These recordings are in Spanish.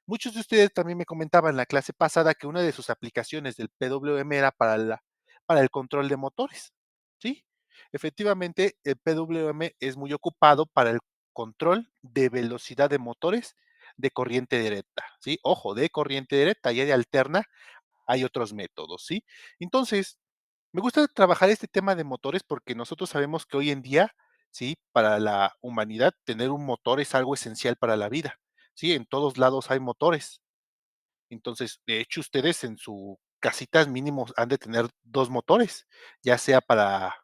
Muchos de ustedes también me comentaban en la clase pasada que una de sus aplicaciones del PWM era para el control de motores, ¿sí? Efectivamente, el PWM es muy ocupado para el control de velocidad de motores de corriente directa, ¿sí? Ojo, de corriente directa, ya de alterna hay otros métodos, ¿sí? Entonces, me gusta trabajar este tema de motores porque nosotros sabemos que hoy en día, ¿sí? Para la humanidad, tener un motor es algo esencial para la vida, ¿sí? En todos lados hay motores. Entonces, de hecho, ustedes en su casitas mínimo han de tener 2 motores, ya sea para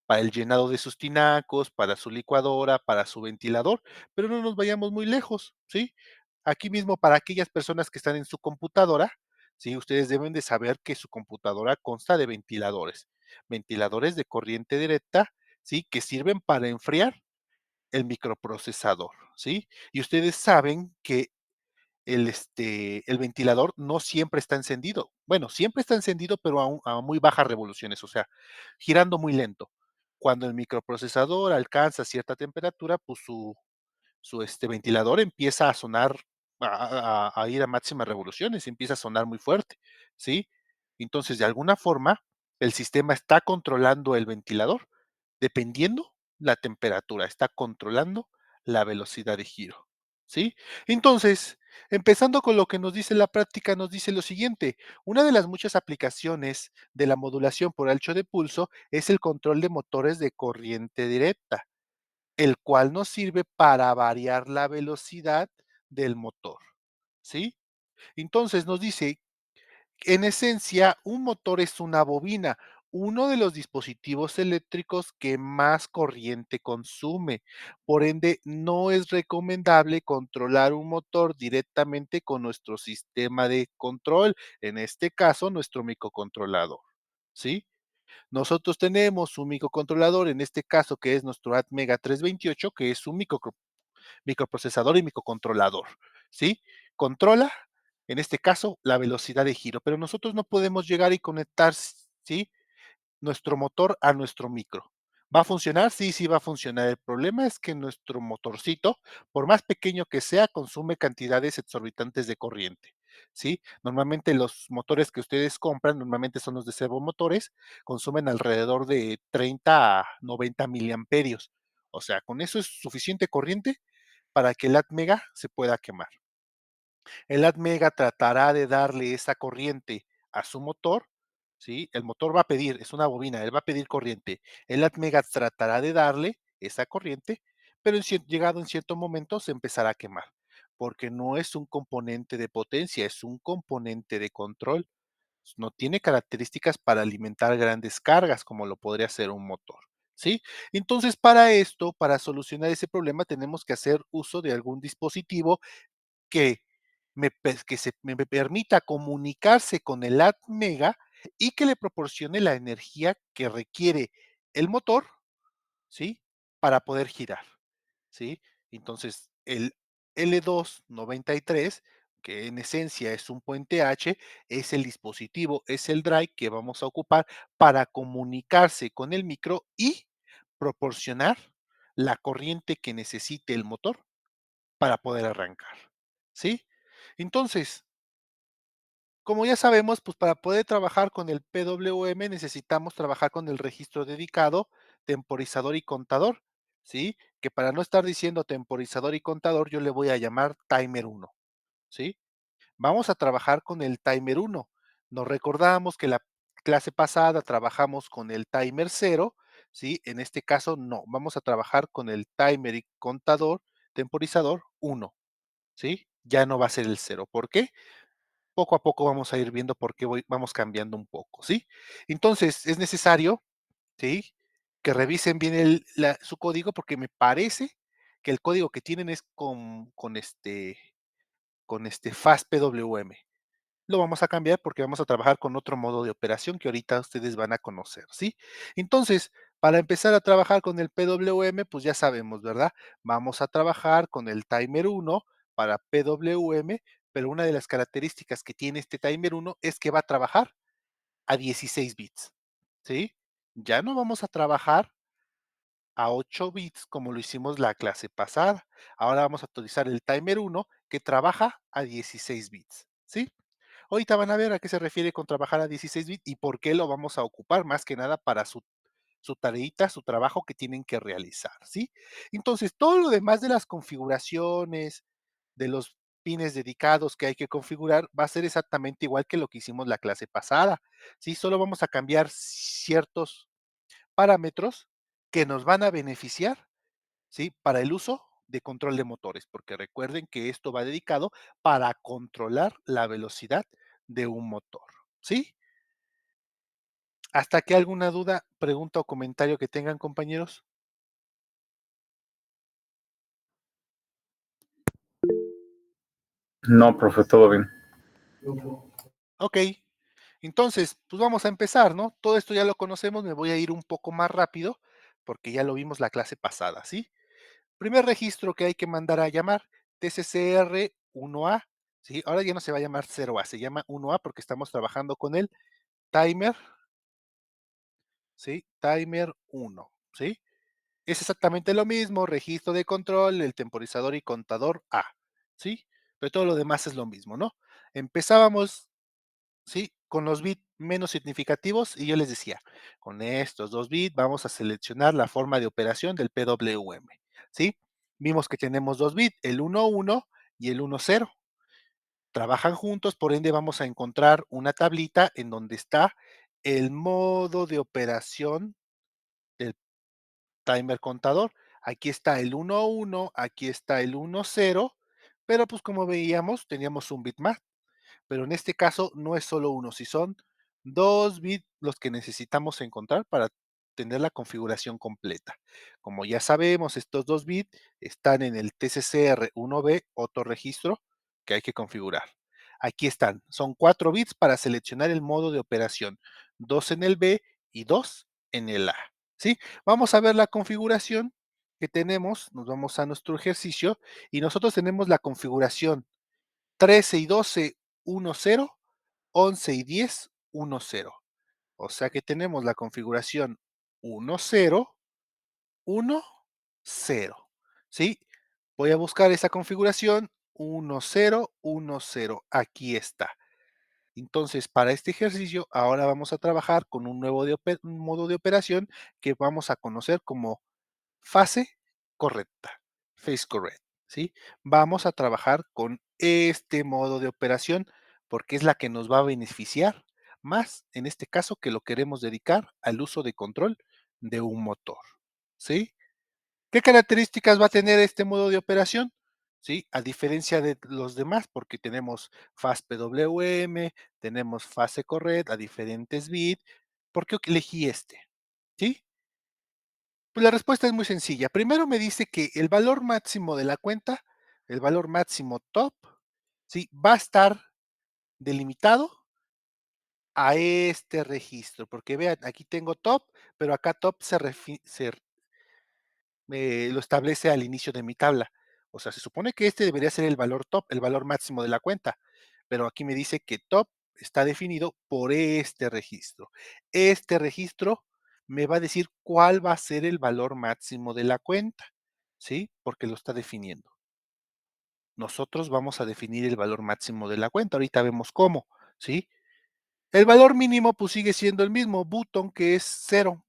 el llenado de sus tinacos, para su licuadora, para su ventilador, pero no nos vayamos muy lejos, ¿sí? Aquí mismo para aquellas personas que están en su computadora, ¿sí? Ustedes deben de saber que su computadora consta de ventiladores, ventiladores de corriente directa, ¿sí? Que sirven para enfriar el microprocesador, ¿sí? Y ustedes saben que el ventilador no siempre está encendido. Bueno, siempre está encendido, pero a muy bajas revoluciones, o sea, girando muy lento. Cuando el microprocesador alcanza cierta temperatura, pues su ventilador empieza a sonar, a ir a máximas revoluciones, empieza a sonar muy fuerte, ¿sí? Entonces, de alguna forma, el sistema está controlando el ventilador, dependiendo la temperatura, está controlando la velocidad de giro, ¿sí? Entonces, empezando con lo que nos dice la práctica, nos dice lo siguiente: una de las muchas aplicaciones de la modulación por ancho de pulso es el control de motores de corriente directa, el cual nos sirve para variar la velocidad del motor, ¿sí? Entonces nos dice, en esencia, un motor es una bobina, uno de los dispositivos eléctricos que más corriente consume. Por ende, no es recomendable controlar un motor directamente con nuestro sistema de control, en este caso, nuestro microcontrolador, ¿sí? Nosotros tenemos un microcontrolador, en este caso, que es nuestro Atmega 328, que es un microprocesador y microcontrolador, ¿sí? Controla, en este caso, la velocidad de giro, pero nosotros no podemos llegar y conectar, ¿sí? Nuestro motor a nuestro micro. ¿Va a funcionar? Sí, sí va a funcionar. El problema es que nuestro motorcito, por más pequeño que sea, consume cantidades exorbitantes de corriente, ¿sí? Normalmente los motores que ustedes compran, normalmente son los de servomotores, consumen alrededor de 30 a 90 miliamperios. O sea, con eso es suficiente corriente para que el Atmega se pueda quemar. El Atmega tratará de darle esa corriente a su motor, ¿sí? El motor va a pedir, es una bobina, él va a pedir corriente. El Atmega tratará de darle esa corriente, pero llegado en cierto momento se empezará a quemar, porque no es un componente de potencia, es un componente de control. No tiene características para alimentar grandes cargas como lo podría hacer un motor, ¿sí? Entonces, para esto, para solucionar ese problema, tenemos que hacer uso de algún dispositivo que me permita comunicarse con el Atmega y que le proporcione la energía que requiere el motor, ¿sí? Para poder girar, ¿sí? Entonces, el L293, que en esencia es un puente H, es el dispositivo, es el drive que vamos a ocupar para comunicarse con el micro y proporcionar la corriente que necesite el motor para poder arrancar, ¿sí? Entonces, como ya sabemos, pues para poder trabajar con el PWM necesitamos trabajar con el registro dedicado, temporizador y contador, ¿sí? Que para no estar diciendo temporizador y contador, yo le voy a llamar timer uno, ¿sí? Vamos a trabajar con el timer uno. Nos recordamos que la clase pasada trabajamos con el timer cero, ¿sí? En este caso no, vamos a trabajar con el timer y contador, temporizador uno, ¿sí? Ya no va a ser el cero. ¿Por qué? Poco a poco vamos a ir viendo por qué vamos cambiando un poco, ¿sí? Entonces, es necesario, ¿sí? Que revisen bien su código porque me parece que el código que tienen es con FastPWM. Lo vamos a cambiar porque vamos a trabajar con otro modo de operación que ahorita ustedes van a conocer, ¿sí? Entonces, para empezar a trabajar con el PWM, pues ya sabemos, ¿verdad? Vamos a trabajar con el timer uno para PWM, pero una de las características que tiene este timer uno es que va a trabajar a 16 bits, ¿sí? Ya no vamos a trabajar a 8 bits como lo hicimos la clase pasada. Ahora vamos a utilizar el timer 1 que trabaja a 16 bits, ¿sí? Ahorita van a ver a qué se refiere con trabajar a 16 bits y por qué lo vamos a ocupar, más que nada para su tareita, su trabajo que tienen que realizar, ¿sí? Entonces, todo lo demás de las configuraciones, de los pines dedicados que hay que configurar, va a ser exactamente igual que lo que hicimos la clase pasada, ¿sí? Solo vamos a cambiar ciertos parámetros que nos van a beneficiar, ¿sí? Para el uso de control de motores, porque recuerden que esto va dedicado para controlar la velocidad de un motor, ¿sí? ¿Hasta aquí alguna duda, pregunta o comentario que tengan, compañeros? No, profe, todo bien. Ok, entonces, pues vamos a empezar, ¿no? Todo esto ya lo conocemos, me voy a ir un poco más rápido porque ya lo vimos la clase pasada, ¿sí? Primer registro que hay que mandar a llamar, TCCR 1A, ¿sí? Ahora ya no se va a llamar 0A, se llama 1A porque estamos trabajando con el timer, ¿sí? Timer 1, ¿sí? Es exactamente lo mismo, registro de control, el temporizador y contador A, ¿sí? Pero todo lo demás es lo mismo, ¿no? Empezábamos, ¿sí? Con los bits menos significativos y yo les decía, con estos 2 bits vamos a seleccionar la forma de operación del PWM, ¿sí? Vimos que tenemos 2 bits, el 11 y el 10. Trabajan juntos, por ende vamos a encontrar una tablita en donde está el modo de operación del timer contador. Aquí está el 11, aquí está el 10, pero pues como veíamos teníamos un bit más. Pero en este caso no es solo uno, si son 2 bits los que necesitamos encontrar para tener la configuración completa. Como ya sabemos, estos 2 bits están en el TCCR1B, otro registro que hay que configurar. Aquí están, son 4 bits para seleccionar el modo de operación, 2 en el B y 2 en el A. ¿Sí? Vamos a ver la configuración que tenemos, nos vamos a nuestro ejercicio y nosotros tenemos la configuración 13 y 12, 10, 11 y 10, 10. O sea que tenemos la configuración 10, 10. ¿Sí? Voy a buscar esa configuración 10, 10. Aquí está. Entonces, para este ejercicio, ahora vamos a trabajar con un modo de operación que vamos a conocer como fase correcta, phase correct, ¿sí? Vamos a trabajar con este modo de operación porque es la que nos va a beneficiar más en este caso que lo queremos dedicar al uso de control de un motor, ¿sí? ¿Qué características va a tener este modo de operación? ¿Sí? A diferencia de los demás, porque tenemos fast PWM, tenemos fase correct a diferentes bits, ¿por qué elegí este? ¿Sí? Pues la respuesta es muy sencilla. Primero me dice que el valor máximo de la cuenta, el valor máximo top, ¿sí? Va a estar delimitado a este registro, porque vean, aquí tengo top, pero acá top lo establece al inicio de mi tabla. O sea, se supone que este debería ser el valor top, el valor máximo de la cuenta, pero aquí me dice que top está definido por este registro. Este registro me va a decir cuál va a ser el valor máximo de la cuenta, ¿sí? Porque lo está definiendo. Nosotros vamos a definir el valor máximo de la cuenta. Ahorita vemos cómo, ¿sí? El valor mínimo pues sigue siendo el mismo, button, que es 0,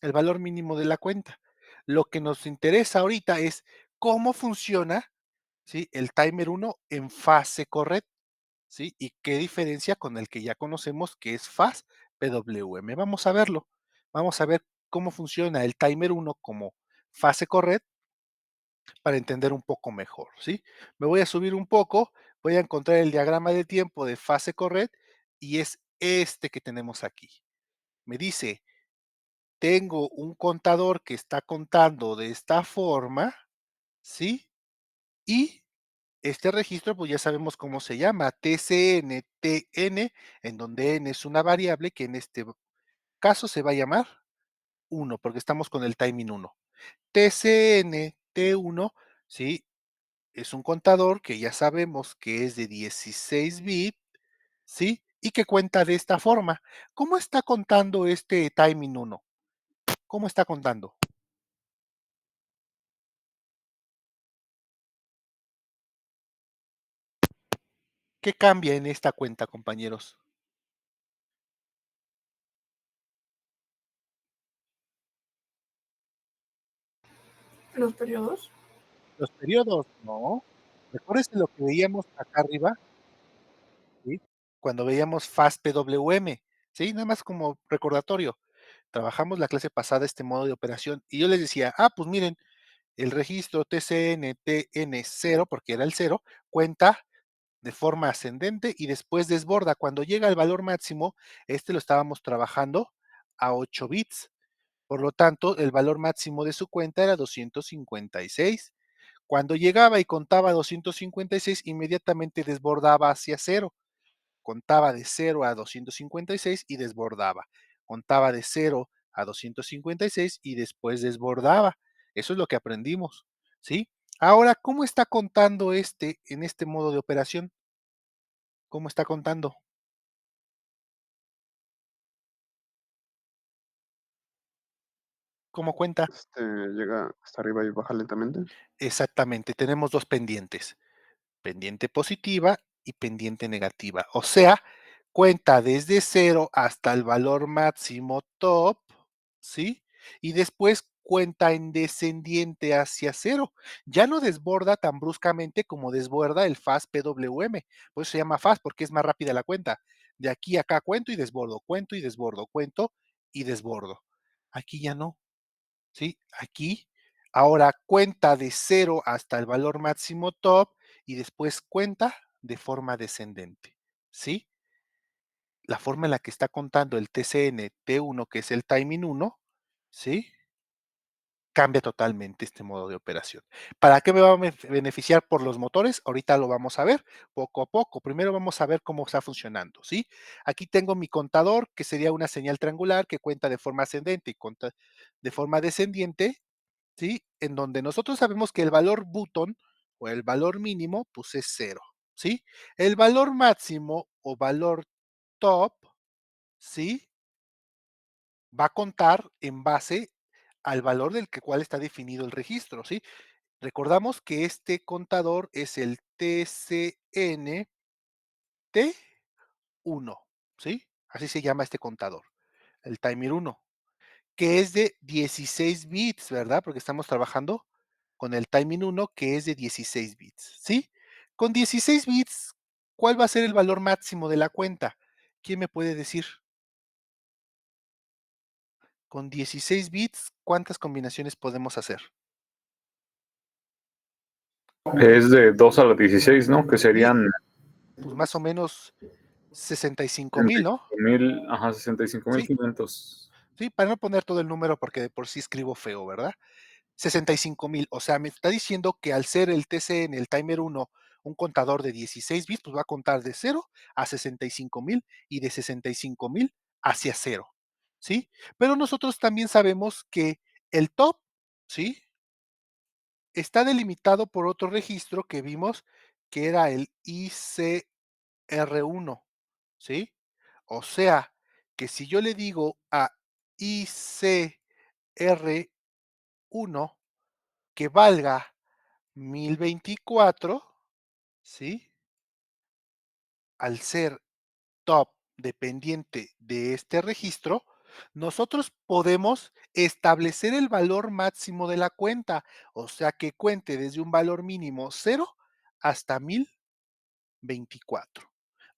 el valor mínimo de la cuenta. Lo que nos interesa ahorita es cómo funciona, ¿sí? El timer 1 en fase correcta, ¿sí? Y qué diferencia con el que ya conocemos que es fast PWM. Vamos a verlo. Vamos a ver cómo funciona el timer 1 como fase correcta para entender un poco mejor, ¿sí? Me voy a subir un poco, voy a encontrar el diagrama de tiempo de fase correcta y es este que tenemos aquí. Me dice, tengo un contador que está contando de esta forma, ¿sí? Y este registro, pues ya sabemos cómo se llama, TCNTN, en donde n es una variable que en este caso se va a llamar 1, porque estamos con el timing 1. TCNT1, ¿sí? Es un contador que ya sabemos que es de 16 bits, ¿sí? Y que cuenta de esta forma. ¿Cómo está contando este timing 1? ¿Cómo está contando? ¿Qué cambia en esta cuenta, compañeros? ¿Los periodos? Los periodos, no. Recuérdese lo que veíamos acá arriba, ¿sí? Cuando veíamos FAST PWM, ¿sí? Nada más como recordatorio. Trabajamos la clase pasada este modo de operación y yo les decía, pues miren, el registro TCN TN0, porque era el cero, cuenta de forma ascendente y después desborda. Cuando llega al valor máximo, este lo estábamos trabajando a 8 bits. Por lo tanto, el valor máximo de su cuenta era 256. Cuando llegaba y contaba 256, inmediatamente desbordaba hacia cero. Contaba de 0 a 256 y desbordaba. Contaba de 0 a 256 y después desbordaba. Eso es lo que aprendimos, ¿sí? Ahora, ¿cómo está contando en este modo de operación? ¿Cómo está contando? ¿Cómo cuenta? Llega hasta arriba y baja lentamente. Exactamente, tenemos dos pendientes. Pendiente positiva y pendiente negativa. O sea, cuenta desde cero hasta el valor máximo top, ¿sí? Y después cuenta en descendiente hacia cero. Ya no desborda tan bruscamente como desborda el fast PWM. Por eso se llama fast, porque es más rápida la cuenta. De aquí a acá cuento y desbordo, cuento y desbordo, cuento y desbordo. Aquí ya no. ¿Sí? Aquí, ahora cuenta de cero hasta el valor máximo top y después cuenta de forma descendente, ¿sí? La forma en la que está contando el TCN T1, que es el timing 1, ¿sí? Cambia totalmente este modo de operación. ¿Para qué me va a beneficiar por los motores? Ahorita lo vamos a ver poco a poco. Primero vamos a ver cómo está funcionando, ¿sí? Aquí tengo mi contador, que sería una señal triangular que cuenta de forma ascendente y cuenta de forma descendiente, ¿sí? En donde nosotros sabemos que el valor button o el valor mínimo, pues es cero, ¿sí? El valor máximo o valor top, ¿sí? Va a contar en base al valor del cual está definido el registro, ¿sí? Recordamos que este contador es el TCNT1, ¿sí? Así se llama este contador, el timer 1. Que es de 16 bits, ¿verdad? Porque estamos trabajando con el timing 1, que es de 16 bits, ¿sí? Con 16 bits, ¿cuál va a ser el valor máximo de la cuenta? ¿Quién me puede decir? Con 16 bits, ¿cuántas combinaciones podemos hacer? Es de 2 a la 16, ¿no? Que Sí, serían pues más o menos 65,000, ¿no? 65,000, ajá, sesenta y cinco mil Sí, quinientos. sí, para no poner todo el número porque de por sí escribo feo, ¿verdad? 65,000, o sea, me está diciendo que al ser el TC en el timer 1 un contador de 16 bits, pues va a contar de cero a 65,000 y de 65,000 hacia cero, ¿sí? Pero nosotros también sabemos que el top, ¿sí? Está delimitado por otro registro que vimos que era el ICR1, ¿sí? O sea, que si yo le digo a ICR1 que valga 1024, ¿sí? Al ser top dependiente de este registro, nosotros podemos establecer el valor máximo de la cuenta, o sea que cuente desde un valor mínimo cero hasta 1024.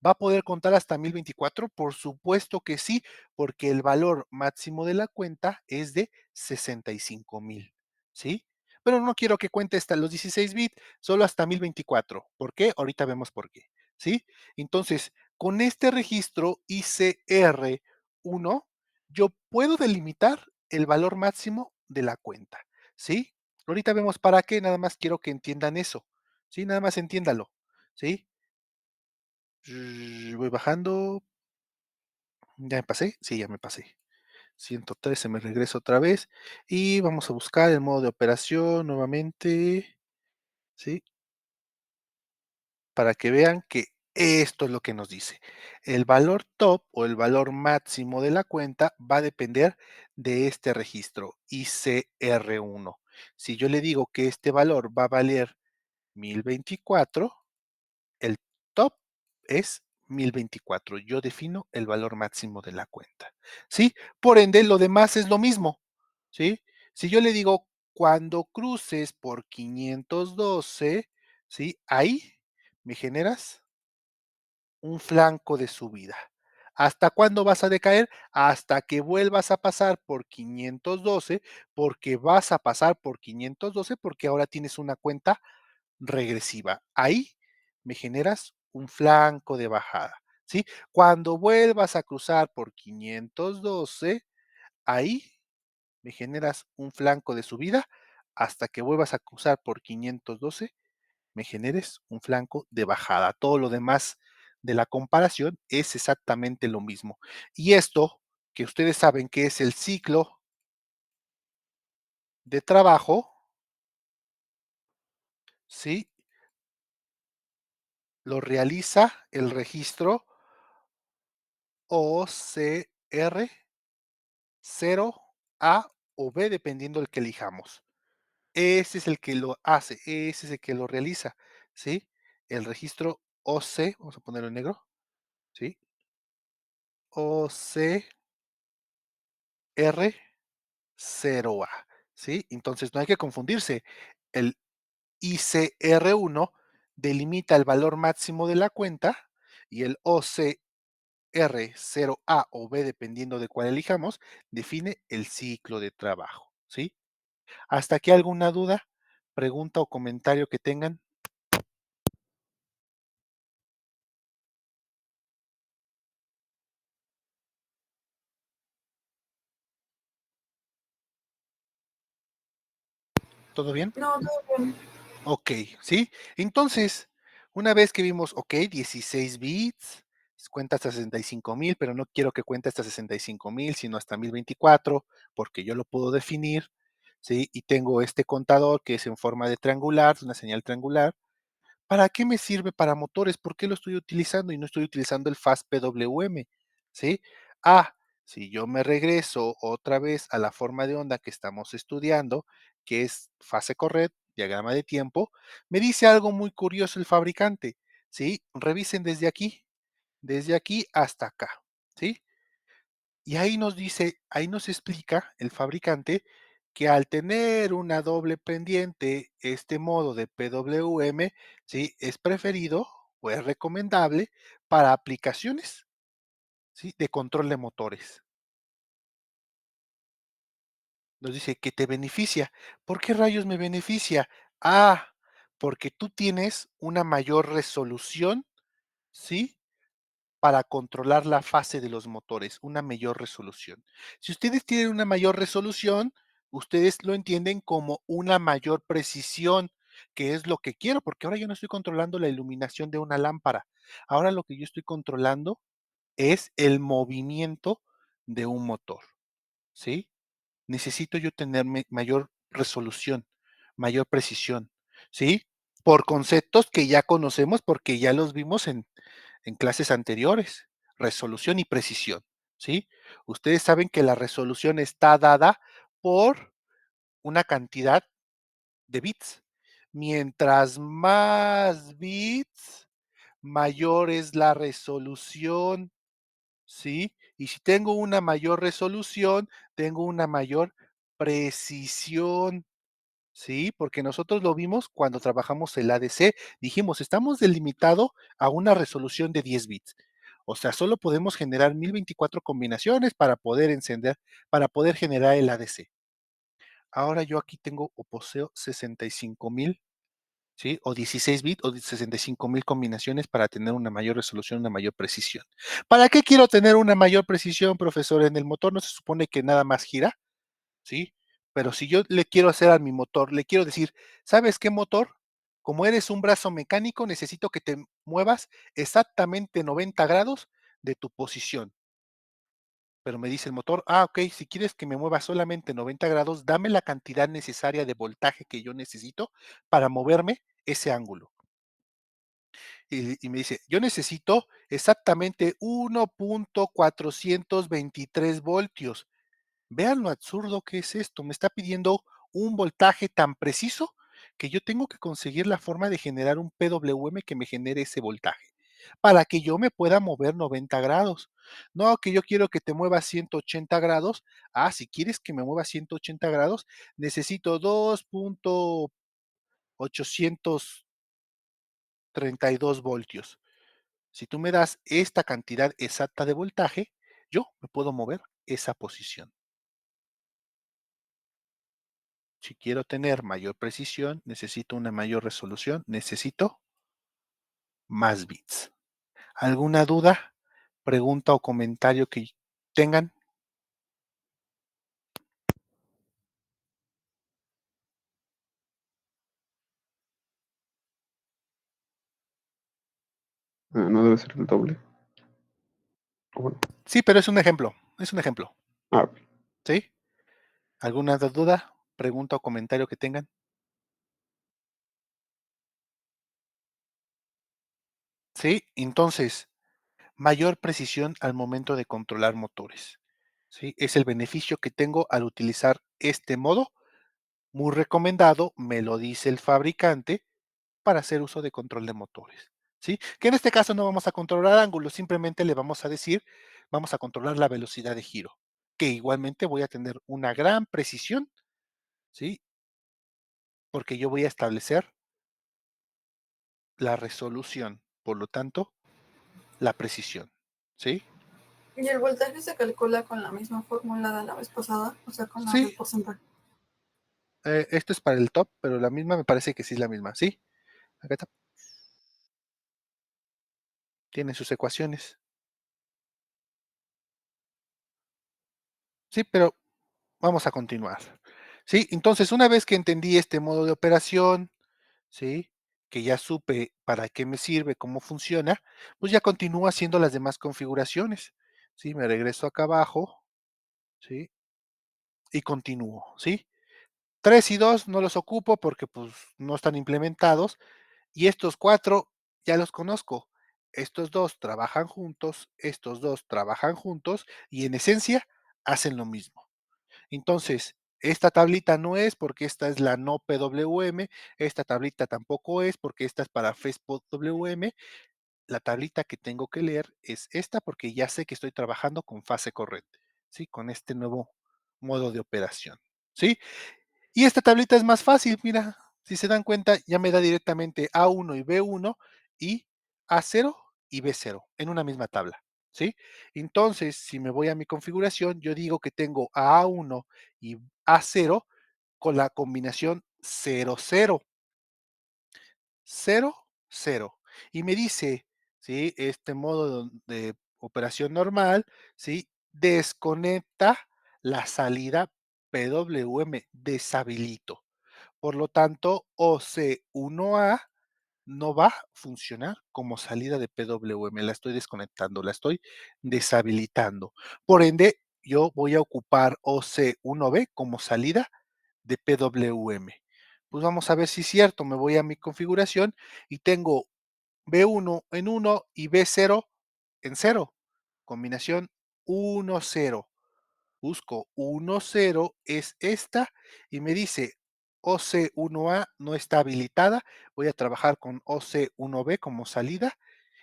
¿Va a poder contar hasta 1024? Por supuesto que sí, porque el valor máximo de la cuenta es de 65,000, ¿sí? Pero no quiero que cuente hasta los 16 bits, solo hasta 1024. ¿Por qué? Ahorita vemos por qué, ¿sí? Entonces, con este registro ICR1, yo puedo delimitar el valor máximo de la cuenta, ¿sí? Ahorita vemos para qué, nada más quiero que entiendan eso, ¿sí? Nada más entiéndalo, ¿sí? Voy bajando. ¿Ya me pasé? Sí, ya me pasé. 113, me regreso otra vez. Y vamos a buscar el modo de operación nuevamente. ¿Sí? Para que vean que esto es lo que nos dice. El valor top o el valor máximo de la cuenta va a depender de este registro ICR1. Si yo le digo que este valor va a valer 1024, el top es 1024. Yo defino el valor máximo de la cuenta, ¿sí? Por ende, lo demás es lo mismo, ¿sí? Si yo le digo, cuando cruces por 512, ¿sí? Ahí me generas un flanco de subida. ¿Hasta cuándo vas a decaer? Hasta que vuelvas a pasar por 512, porque vas a pasar por 512, porque ahora tienes una cuenta regresiva. Ahí me generas un flanco de bajada, ¿sí? Cuando vuelvas a cruzar por 512, ahí me generas un flanco de subida hasta que vuelvas a cruzar por 512, me generes un flanco de bajada. Todo lo demás de la comparación es exactamente lo mismo. Y esto, que ustedes saben que es el ciclo de trabajo, ¿sí? Lo realiza el registro OCR 0A o B, dependiendo del que elijamos. Ese es el que lo hace, ese es el que lo realiza, ¿sí? El registro OC, vamos a ponerlo en negro, ¿sí? OCR 0A, ¿sí? Entonces no hay que confundirse. El ICR1 delimita el valor máximo de la cuenta y el OCR 0A o B, dependiendo de cuál elijamos, define el ciclo de trabajo, ¿sí? ¿Hasta aquí alguna duda, pregunta o comentario que tengan? ¿Todo bien? No, todo bien. Ok, ¿sí? Entonces, una vez que vimos, ok, 16 bits, cuenta hasta 65,000, pero no quiero que cuente hasta 65,000, sino hasta 1024, porque yo lo puedo definir, ¿sí? Y tengo este contador que es en forma de triangular, es una señal triangular. ¿Para qué me sirve para motores? ¿Por qué lo estoy utilizando y no estoy utilizando el fast PWM? ¿Sí? Ah, si yo me regreso otra vez a la forma de onda que estamos estudiando, que es fase correr, diagrama de tiempo, me dice algo muy curioso el fabricante, ¿sí? Revisen desde aquí hasta acá, ¿sí? Y ahí nos dice, ahí nos explica el fabricante que al tener una doble pendiente, este modo de PWM, ¿sí? Es preferido o es recomendable para aplicaciones, ¿sí? De control de motores. Nos dice que te beneficia. ¿Por qué rayos me beneficia? Ah, porque tú tienes una mayor resolución, ¿sí? Para controlar la fase de los motores, una mayor resolución. Si ustedes tienen una mayor resolución, ustedes lo entienden como una mayor precisión, que es lo que quiero, porque ahora yo no estoy controlando la iluminación de una lámpara. Ahora lo que yo estoy controlando es el movimiento de un motor, ¿sí? Necesito yo tener mayor resolución, mayor precisión, ¿sí? Por conceptos que ya conocemos porque ya los vimos en clases anteriores, resolución y precisión, ¿sí? Ustedes saben que la resolución está dada por una cantidad de bits. Mientras más bits, mayor es la resolución, ¿sí? Y si tengo una mayor resolución, tengo una mayor precisión, ¿sí? Porque nosotros lo vimos cuando trabajamos el ADC, dijimos, estamos delimitado a una resolución de 10 bits. O sea, solo podemos generar 1024 combinaciones para poder encender, para poder generar el ADC. Ahora yo aquí tengo o poseo 65,000, ¿sí? O 16 bits o 65,000 combinaciones para tener una mayor resolución, una mayor precisión. ¿Para qué quiero tener una mayor precisión, profesor? En el motor no se supone que nada más gira, ¿sí? Pero si yo le quiero hacer a mi motor, le quiero decir, ¿sabes qué motor? Como eres un brazo mecánico, necesito que te muevas exactamente 90 grados de tu posición. Pero me dice el motor, ah, ok, si quieres que me mueva solamente 90 grados, dame la cantidad necesaria de voltaje que yo necesito para moverme ese ángulo. Y me dice, yo necesito exactamente 1.423 voltios. Vean lo absurdo que es esto. Me está pidiendo un voltaje tan preciso que yo tengo que conseguir la forma de generar un PWM que me genere ese voltaje. para que yo me pueda mover 90 grados. No, que yo quiero que te muevas 180 grados. Ah, si quieres que me mueva 180 grados, necesito 2.832 voltios. Si tú me das esta cantidad exacta de voltaje, yo me puedo mover esa posición. Si quiero tener mayor precisión, necesito una mayor resolución, necesito más bits. ¿Alguna duda, pregunta o comentario que tengan? No debe ser el doble. Bueno. Sí, pero es un ejemplo, es un ejemplo, Ah, ok. ¿sí? ¿Alguna duda, pregunta o comentario que tengan? Sí, entonces, mayor precisión al momento de controlar motores, ¿sí? Es el beneficio que tengo al utilizar este modo, muy recomendado, me lo dice el fabricante, para hacer uso de control de motores, ¿sí? Que en este caso no vamos a controlar ángulos, simplemente le vamos a decir, vamos a controlar la velocidad de giro, que igualmente voy a tener una gran precisión, ¿sí? Porque yo voy a establecer la resolución, por lo tanto, la precisión, ¿sí? ¿Y el voltaje se calcula con la misma fórmula de la vez pasada? O sea, con la del Sí, porcentaje. esto es para el top, pero la misma me parece que sí es la misma, ¿sí? Acá está. Tiene sus ecuaciones. Sí, pero vamos a continuar. Sí, entonces una vez que entendí este modo de operación, ¿sí? Que ya supe para qué me sirve, cómo funciona, pues ya continúo haciendo las demás configuraciones, ¿sí? Me regreso acá abajo, ¿sí? Y continúo, ¿sí? 3 y 2 no los ocupo porque pues no están implementados y estos 4 ya los conozco. Estos 2 trabajan juntos, estos 2 trabajan juntos y en esencia hacen lo mismo. Entonces, esta tablita no es porque esta es la no PWM, esta tablita tampoco es porque esta es para FESPO WM. La tablita que tengo que leer es esta porque ya sé que estoy trabajando con fase corriente, ¿sí? Con este nuevo modo de operación, ¿sí? Y esta tablita es más fácil, mira, si se dan cuenta, ya me da directamente A1 y B1 y A0 y B0 en una misma tabla, ¿sí? Entonces, si me voy a mi configuración, yo digo que tengo a A1 y A0 con la combinación 0, 0, 0, 0. Y me dice, ¿sí? Este modo de operación normal, ¿sí? Desconecta la salida PWM, deshabilito. Por lo tanto, OC1A no va a funcionar como salida de PWM, la estoy desconectando, la estoy deshabilitando. Por ende, yo voy a ocupar OC1B como salida de PWM. Pues vamos a ver si es cierto, me voy a mi configuración y tengo B1 en 1 y B0 en 0. Combinación 1, 0. Busco 1, 0 es esta y me dice OC1A no está habilitada. Voy a trabajar con OC1B como salida.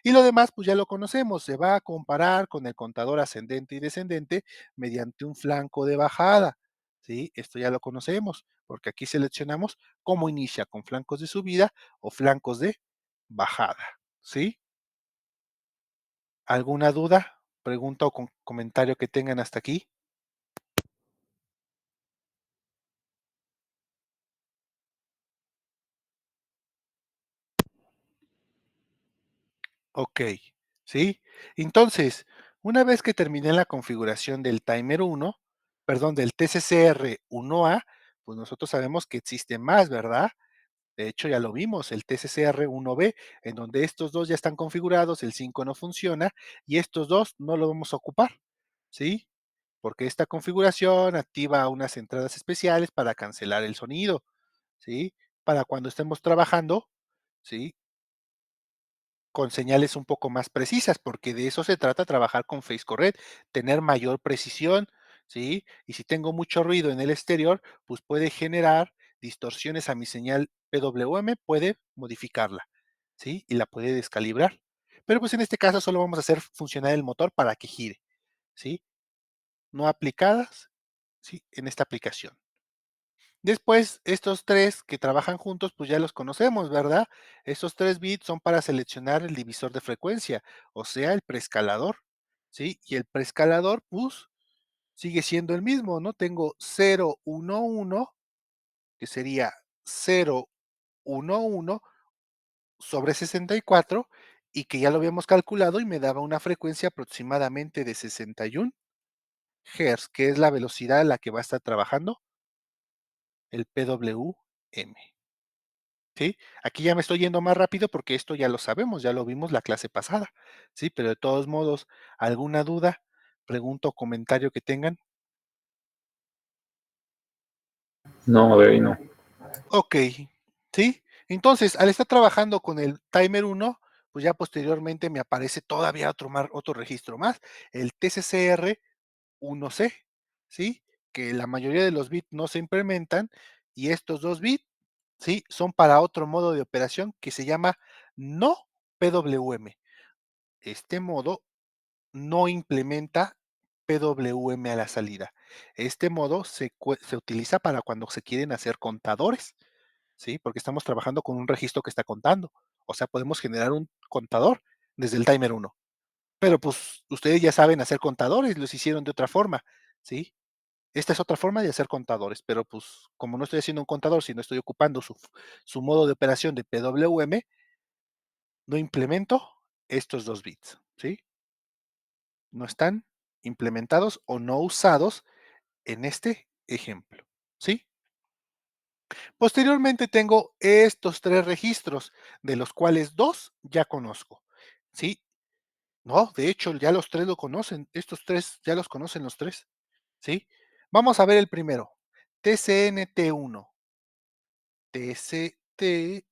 Y lo demás, pues ya lo conocemos, se va a comparar con el contador ascendente y descendente mediante un flanco de bajada. ¿Sí? Esto ya lo conocemos, porque aquí seleccionamos cómo inicia, con flancos de subida o flancos de bajada. ¿Sí? ¿Alguna duda, pregunta o comentario que tengan hasta aquí? Ok, ¿sí? Entonces, una vez que terminé la configuración del timer 1, perdón, del TCCR 1A, pues nosotros sabemos que existe más, ¿verdad? De hecho, ya lo vimos, el TCCR 1B, en donde estos dos ya están configurados, el 5 no funciona y estos dos no lo vamos a ocupar, ¿sí? Porque esta configuración activa unas entradas especiales para cancelar el sonido, ¿sí? Para cuando estemos trabajando, ¿sí? Con señales un poco más precisas, porque de eso se trata trabajar con Face Correct, tener mayor precisión, ¿sí? Y si tengo mucho ruido en el exterior, pues puede generar distorsiones a mi señal PWM, puede modificarla, ¿sí? Y la puede descalibrar. pero pues en este caso solo vamos a hacer funcionar el motor para que gire, ¿sí? No aplicadas, ¿sí? En esta aplicación. Después, estos tres que trabajan juntos, pues ya los conocemos, ¿verdad? Estos 3 bits son para seleccionar el divisor de frecuencia, o sea, el preescalador, ¿sí? Y el preescalador, pues, sigue siendo el mismo, ¿no? Tengo 0, 1, 1, que sería 0, 1, 1 sobre 64, y que ya lo habíamos calculado y me daba una frecuencia aproximadamente de 61 Hz, que es la velocidad a la que va a estar trabajando el PWM. ¿Sí? Aquí ya me estoy yendo más rápido porque esto ya lo sabemos, ya lo vimos la clase pasada, ¿sí? Pero de todos modos, ¿alguna duda, pregunta o comentario que tengan? No, de ahí no. Ok, ¿sí? Entonces, al estar trabajando con el timer 1, pues ya posteriormente me aparece todavía otro registro más, el TCCR 1C, ¿sí? Que la mayoría de los bits no se implementan y estos 2 bits, ¿sí? Son para otro modo de operación que se llama no PWM. Este modo no implementa PWM a la salida. Este modo se utiliza para cuando se quieren hacer contadores, ¿sí? Porque estamos trabajando con un registro que está contando. O sea, podemos generar un contador desde el timer 1. Pero pues ustedes ya saben hacer contadores, los hicieron de otra forma, ¿sí? Esta es otra forma de hacer contadores, pero pues como no estoy haciendo un contador, sino estoy ocupando su modo de operación de PWM, no implemento estos 2 bits, ¿sí? No están implementados o no usados en este ejemplo, ¿sí? Posteriormente tengo estos 3 registros, de los cuales 2 ya conozco, ¿sí? No, de hecho, ya los 3 lo conocen, estos 3 ya los conocen los 3, ¿sí? Vamos a ver el primero, TCNT1, TCT1,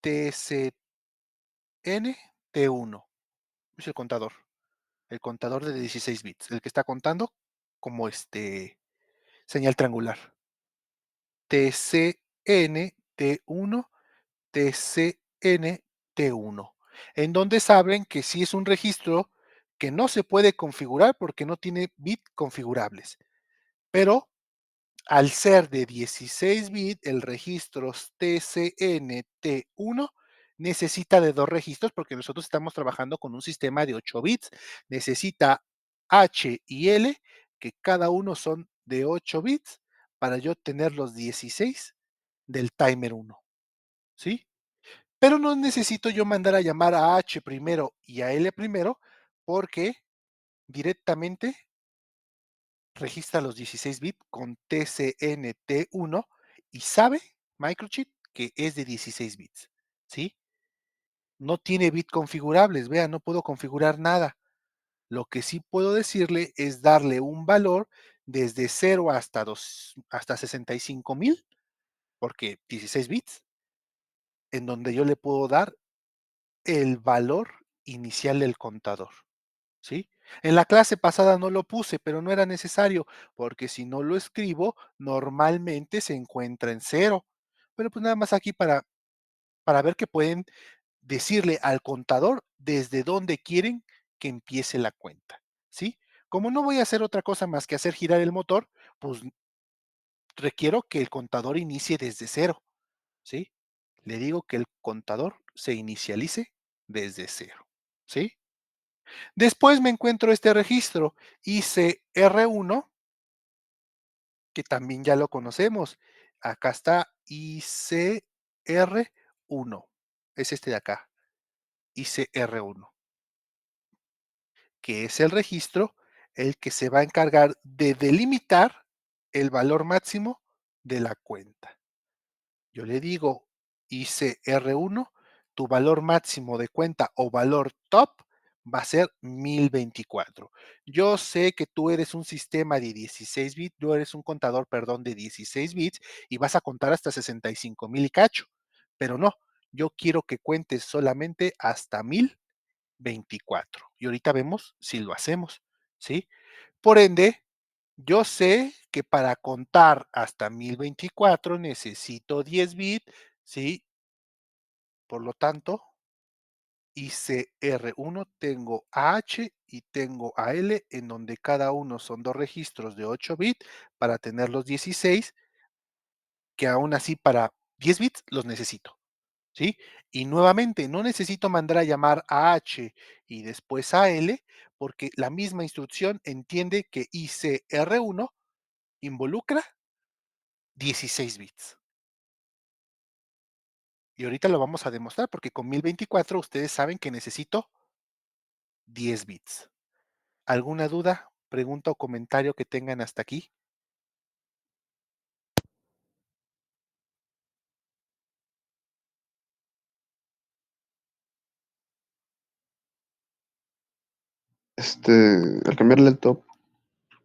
TCNT1, es el contador de 16 bits, el que está contando como señal triangular. TCNT1, TCNT1, en donde saben que sí es un registro que no se puede configurar porque no tiene bits configurables, pero al ser de 16 bits, el registro TCNT1 necesita de 2 registros porque nosotros estamos trabajando con un sistema de 8 bits. Necesita H y L, que cada uno son de 8 bits, para yo tener los 16 del timer 1, ¿sí? Pero no necesito yo mandar a llamar a H primero y a L primero, porque directamente registra los 16 bits con TCNT1 y sabe Microchip que es de 16 bits, ¿sí? No tiene bit configurables, vean, no puedo configurar nada. Lo que sí puedo decirle es darle un valor desde 0 hasta 65,000, porque 16 bits, en donde yo le puedo dar el valor inicial del contador, ¿sí? En la clase pasada no lo puse, pero no era necesario, porque si no lo escribo, normalmente se encuentra en 0. Pero pues nada más aquí para ver que pueden decirle al contador desde dónde quieren que empiece la cuenta, ¿sí? Como no voy a hacer otra cosa más que hacer girar el motor, pues requiero que el contador inicie desde 0, ¿sí? Le digo que el contador se inicialice desde 0, ¿sí? Después me encuentro este registro ICR1, que también ya lo conocemos. Acá está ICR1, es este de acá, ICR1, que es el registro el que se va a encargar de delimitar el valor máximo de la cuenta. Yo le digo ICR1, tu valor máximo de cuenta o valor top va a ser 1024. Yo sé que tú eres un sistema de 16 bits, tú eres un contador, perdón, de 16 bits y vas a contar hasta 65,000 y cacho, pero no, yo quiero que cuentes solamente hasta 1024. Y ahorita vemos si lo hacemos, ¿sí? Por ende, yo sé que para contar hasta 1024 necesito 10 bits, ¿sí? Por lo tanto, ICR1, tengo AH y tengo AL, en donde cada uno son 2 registros de 8 bits para tener los 16, que aún así para 10 bits los necesito, ¿sí? Y nuevamente, no necesito mandar a llamar a H y después a L, porque la misma instrucción entiende que ICR1 involucra 16 bits. Y ahorita lo vamos a demostrar porque con 1024 ustedes saben que necesito 10 bits. ¿Alguna duda, pregunta o comentario que tengan hasta aquí? Al cambiarle el top,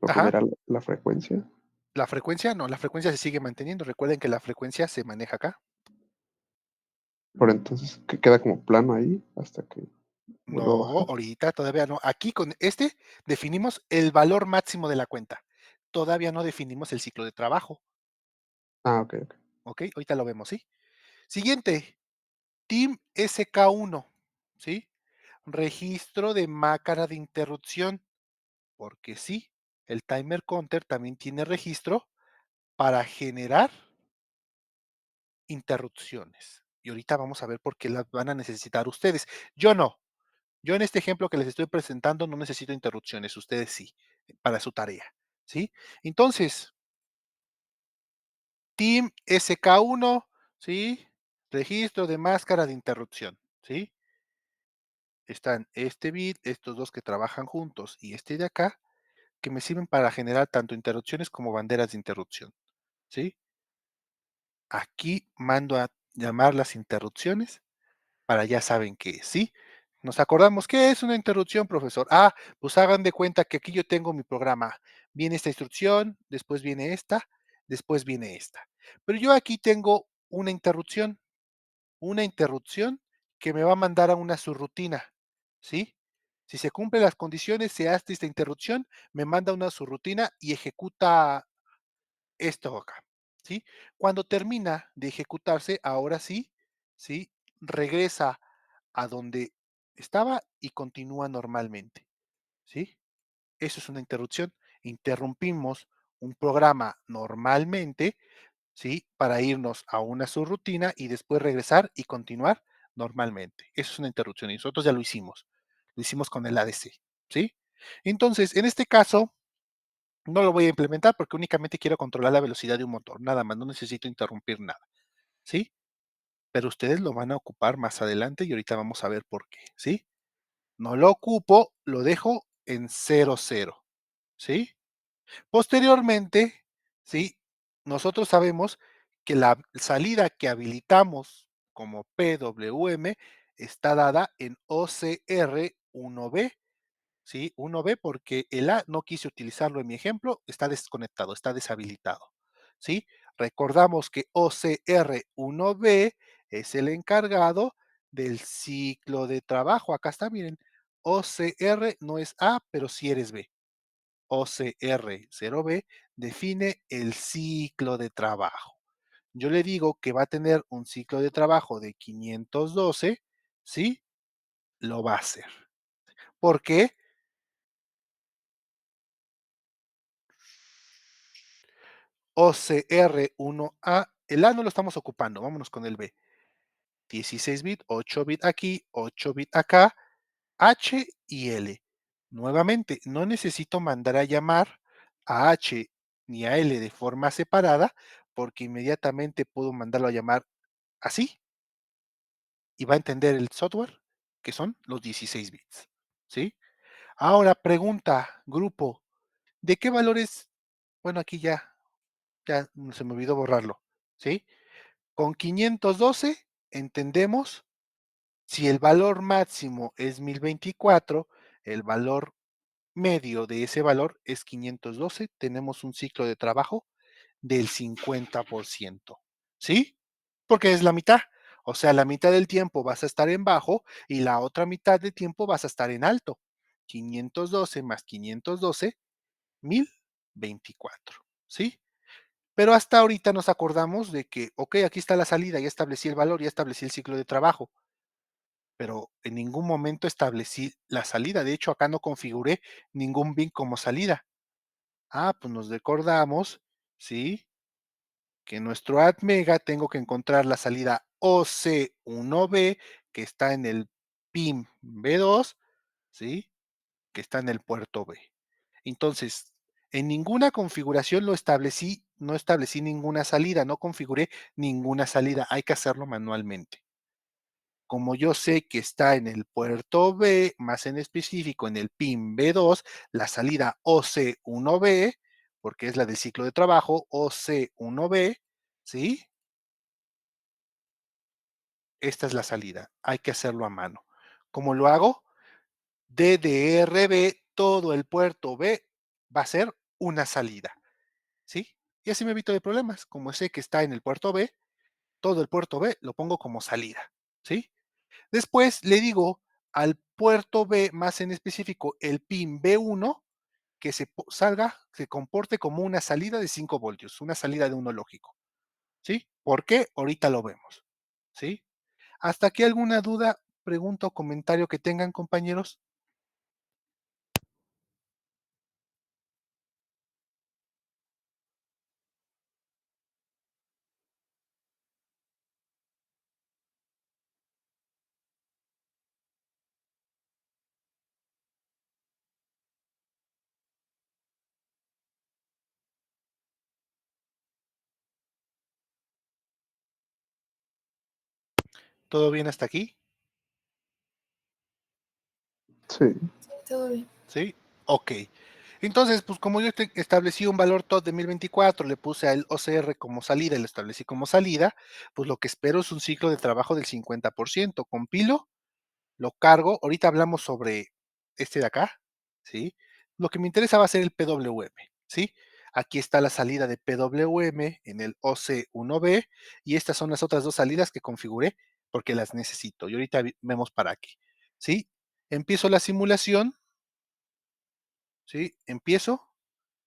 ¿no Ajá. cambiará la frecuencia? La frecuencia no, la frecuencia se sigue manteniendo. Recuerden que la frecuencia se maneja acá. Pero entonces que queda como plano ahí hasta que vuelva a No, bajar. ahorita todavía no. Aquí con este definimos el valor máximo de la cuenta. Todavía no definimos el ciclo de trabajo. Ah, ok, ok. ¿Ok? Ahorita lo vemos, ¿sí? Siguiente, Team SK1, ¿sí? Registro de mácara de interrupción, porque sí, el timer counter también tiene registro para generar interrupciones. Y ahorita vamos a ver por qué las van a necesitar ustedes. Yo no. Yo en este ejemplo que les estoy presentando no necesito interrupciones, ustedes sí, para su tarea, ¿sí? Entonces, Team SK1, ¿sí? Registro de máscara de interrupción, ¿sí? Están este bit, estos dos que trabajan juntos y este de acá, que me sirven para generar tanto interrupciones como banderas de interrupción, ¿sí? Aquí mando a llamar las interrupciones para ya saben qué es, ¿sí? Nos acordamos, ¿qué es una interrupción, profesor? Ah, pues hagan de cuenta que aquí yo tengo mi programa. Viene esta instrucción, después viene esta, después viene esta. Pero yo aquí tengo una interrupción que me va a mandar a una subrutina, ¿sí? Si se cumplen las condiciones, se hace esta interrupción, me manda una subrutina y ejecuta esto acá, ¿sí? Cuando termina de ejecutarse, ahora sí, ¿sí? Regresa a donde estaba y continúa normalmente, ¿sí? Eso es una interrupción. Interrumpimos un programa normalmente, ¿sí? Para irnos a una subrutina y después regresar y continuar normalmente. Eso es una interrupción y nosotros ya lo hicimos. Lo hicimos con el ADC, ¿sí? Entonces, en este caso, no lo voy a implementar porque únicamente quiero controlar la velocidad de un motor, nada más, no necesito interrumpir nada, ¿sí? Pero ustedes lo van a ocupar más adelante y ahorita vamos a ver por qué, ¿sí? No lo ocupo, lo dejo en 00, ¿sí? Posteriormente, ¿sí? Nosotros sabemos que la salida que habilitamos como PWM está dada en OCR1B, ¿sí? 1B porque el A no quise utilizarlo en mi ejemplo, está desconectado, está deshabilitado, ¿sí? Recordamos que OCR1B es el encargado del ciclo de trabajo. Acá está, miren, OCR no es A, pero sí eres B. OCR0B define el ciclo de trabajo. Yo le digo que va a tener un ciclo de trabajo de 512, ¿sí? Lo va a hacer. ¿Por qué? OCR1A, el A no lo estamos ocupando, vámonos con el B. 16 bit, 8 bit aquí, 8 bit acá, H y L. Nuevamente, no necesito mandar a llamar a H ni a L de forma separada, porque inmediatamente puedo mandarlo a llamar así y va a entender el software que son los 16 bits, ¿sí? Ahora pregunta, grupo, ¿de qué valores? Bueno, aquí ya se me olvidó borrarlo, ¿sí? Con 512 entendemos si el valor máximo es 1024, el valor medio de ese valor es 512, tenemos un ciclo de trabajo del 50%, ¿sí? Porque es la mitad. O sea, la mitad del tiempo vas a estar en bajo y la otra mitad del tiempo vas a estar en alto. 512 más 512, 1024, ¿sí? Pero hasta ahorita nos acordamos de que, ok, aquí está la salida, ya establecí el valor, ya establecí el ciclo de trabajo. pero en ningún momento establecí la salida. De hecho, acá no configuré ningún bin como salida. Pues nos recordamos, ¿sí? Que en nuestro ATmega tengo que encontrar la salida OC1B, que está en el pin B2, ¿sí? Que está en el puerto B. Entonces, en ninguna configuración lo establecí, no establecí ninguna salida, no configuré ninguna salida, hay que hacerlo manualmente. Como yo sé que está en el puerto B, más en específico en el pin B2, la salida OC1B, porque es la del ciclo de trabajo, OC1B, ¿sí? Esta es la salida, hay que hacerlo a mano. ¿Cómo lo hago? DDRB, todo el puerto B va a ser una salida, ¿sí? Y así me evito de problemas. Como sé que está en el puerto B, todo el puerto B lo pongo como salida, ¿sí? Después le digo al puerto B, más en específico el pin B1, que salga, se comporte como una salida de 5 voltios, una salida de uno lógico, ¿sí? ¿Por qué? Ahorita lo vemos, ¿sí? ¿Hasta aquí alguna duda, pregunta o comentario que tengan, compañeros? ¿Todo bien hasta aquí? Sí, Sí, todo bien. ¿Sí? Ok. Entonces, pues como yo establecí un valor TOT de 1024, le puse al OCR como salida y lo establecí como salida, pues lo que espero es un ciclo de trabajo del 50%. Compilo, lo cargo. Ahorita hablamos sobre este de acá, ¿sí? Lo que me interesa va a ser el PWM, ¿sí? Aquí está la salida de PWM en el OC1B y estas son las otras dos salidas que configuré porque las necesito. Y ahorita vemos para aquí, ¿sí? Empiezo la simulación, ¿sí? Empiezo,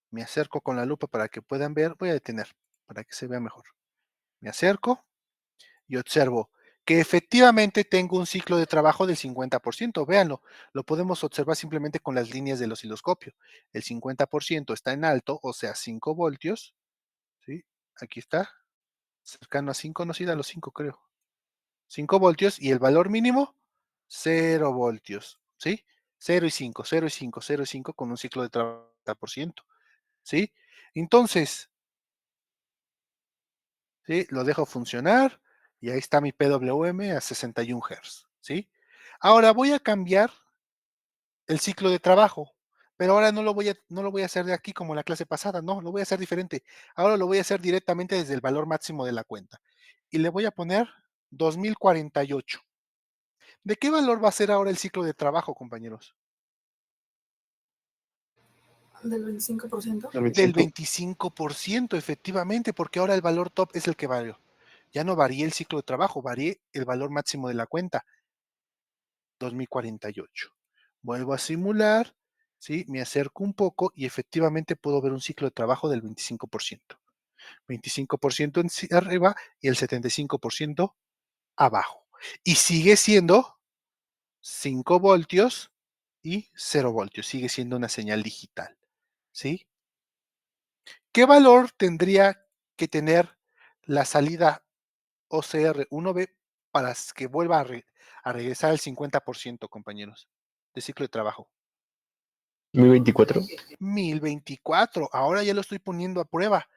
me acerco con la lupa para que puedan ver. Voy a detener para que se vea mejor. Me acerco y observo que efectivamente tengo un ciclo de trabajo del 50%. Véanlo, lo podemos observar simplemente con las líneas del osciloscopio. El 50% está en alto, o sea, 5 voltios, ¿sí? Aquí está, cercano a 5, no, sí da los 5 creo. 5 voltios y el valor mínimo, 0 voltios, ¿sí? 0 y 5, 0 y 5, 0 y 5 con un ciclo de trabajo del 50%, ¿sí? Entonces, ¿sí? Lo dejo funcionar y ahí está mi PWM a 61 Hz, ¿sí? Ahora voy a cambiar el ciclo de trabajo, pero ahora no lo voy a hacer de aquí como la clase pasada, no, lo voy a hacer diferente. Ahora lo voy a hacer directamente desde el valor máximo de la cuenta y le voy a poner 2048. ¿De qué valor va a ser ahora el ciclo de trabajo, compañeros? Del 25%. el Del 25. 25%, efectivamente, porque ahora el valor top es el que varió. Ya no varié el ciclo de trabajo, varié el valor máximo de la cuenta. 2048. Vuelvo a simular, ¿sí? Me acerco un poco y efectivamente puedo ver un ciclo de trabajo del 25%. 25% arriba y el 75% abajo. Y sigue siendo 5 voltios y 0 voltios. Sigue siendo una señal digital, ¿sí? ¿Qué valor tendría que tener la salida OCR1B para que vuelva a regresar al 50%, compañeros, de ciclo de trabajo? 1024. 1024. Ahora ya lo estoy poniendo a prueba.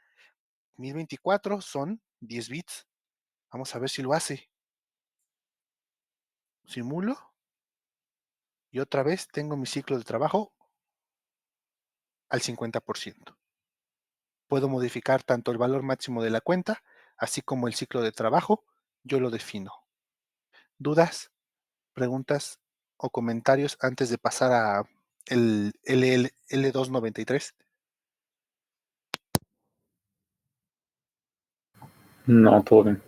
1024 son 10 bits. Vamos a ver si lo hace. Simulo. Y otra vez tengo mi ciclo de trabajo al 50%. Puedo modificar tanto el valor máximo de la cuenta, así como el ciclo de trabajo. Yo lo defino. ¿Dudas, preguntas o comentarios antes de pasar a el L293? No, todo bien.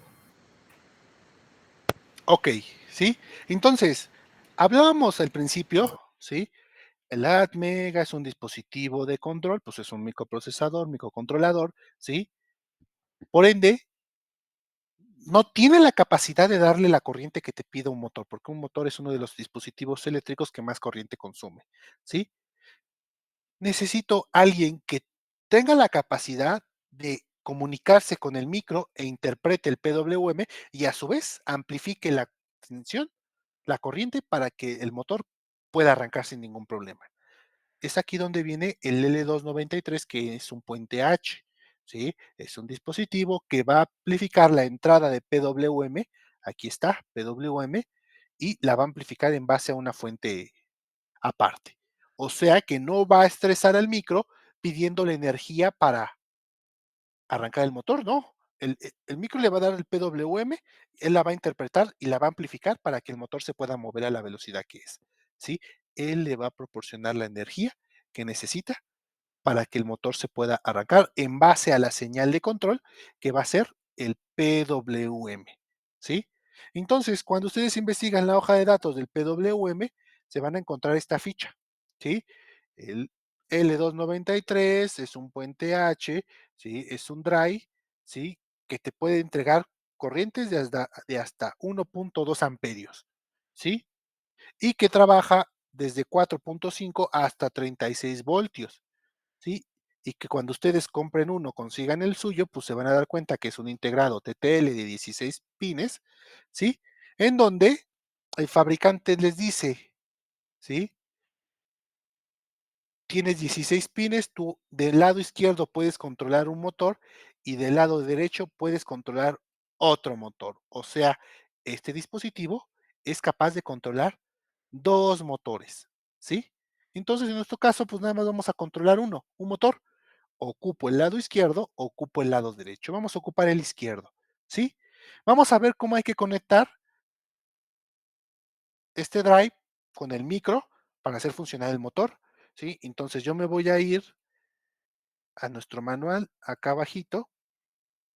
Ok, ¿sí? Entonces, hablábamos al principio, ¿sí? El ATmega es un dispositivo de control, pues es un microprocesador, microcontrolador, ¿sí? Por ende, no tiene la capacidad de darle la corriente que te pide un motor, porque un motor es uno de los dispositivos eléctricos que más corriente consume, ¿sí? Necesito alguien que tenga la capacidad de comunicarse con el micro e interprete el PWM y a su vez amplifique la tensión, la corriente para que el motor pueda arrancar sin ningún problema. Es aquí donde viene el L293, que es un puente H, ¿sí? Es un dispositivo que va a amplificar la entrada de PWM, aquí está, PWM, y la va a amplificar en base a una fuente aparte. O sea que no va a estresar al micro pidiéndole energía para arrancar el motor, no. El micro le va a dar el PWM, él la va a interpretar y la va a amplificar para que el motor se pueda mover a la velocidad que es, ¿sí? Él le va a proporcionar la energía que necesita para que el motor se pueda arrancar en base a la señal de control que va a ser el PWM, ¿sí? Entonces, cuando ustedes investigan la hoja de datos del PWM, se van a encontrar esta ficha, ¿sí? El L293 es un puente H, ¿sí? Es un dry, ¿sí? Que te puede entregar corrientes de hasta 1.2 amperios, ¿sí? Y que trabaja desde 4.5 hasta 36 voltios, ¿sí? Y que cuando ustedes compren uno, consigan el suyo, pues se van a dar cuenta que es un integrado TTL de 16 pines, ¿sí? En donde el fabricante les dice, ¿sí? Tienes 16 pines, tú del lado izquierdo puedes controlar un motor y del lado derecho puedes controlar otro motor. O sea, este dispositivo es capaz de controlar dos motores, ¿sí? Entonces, en nuestro caso, pues nada más vamos a controlar uno, un motor. Ocupo el lado izquierdo, ocupo el lado derecho. Vamos a ocupar el izquierdo, ¿sí? Vamos a ver cómo hay que conectar este drive con el micro para hacer funcionar el motor, ¿sí? Entonces yo me voy a ir a nuestro manual acá abajito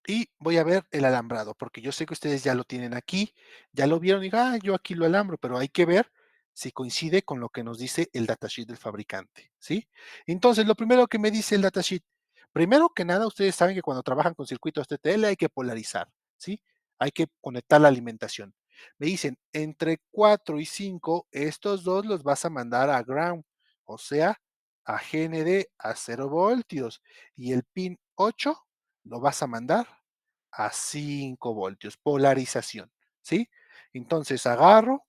y voy a ver el alambrado, porque yo sé que ustedes ya lo tienen aquí, ya lo vieron y digan, yo aquí lo alambro, pero hay que ver si coincide con lo que nos dice el datasheet del fabricante, ¿sí? Entonces, lo primero que me dice el datasheet, primero que nada, ustedes saben que cuando trabajan con circuitos TTL hay que polarizar, ¿sí? Hay que conectar la alimentación. Me dicen, entre 4 y 5, estos dos los vas a mandar a ground, o sea, a GND a 0 voltios, y el pin 8 lo vas a mandar a 5 voltios, polarización, ¿sí? Entonces agarro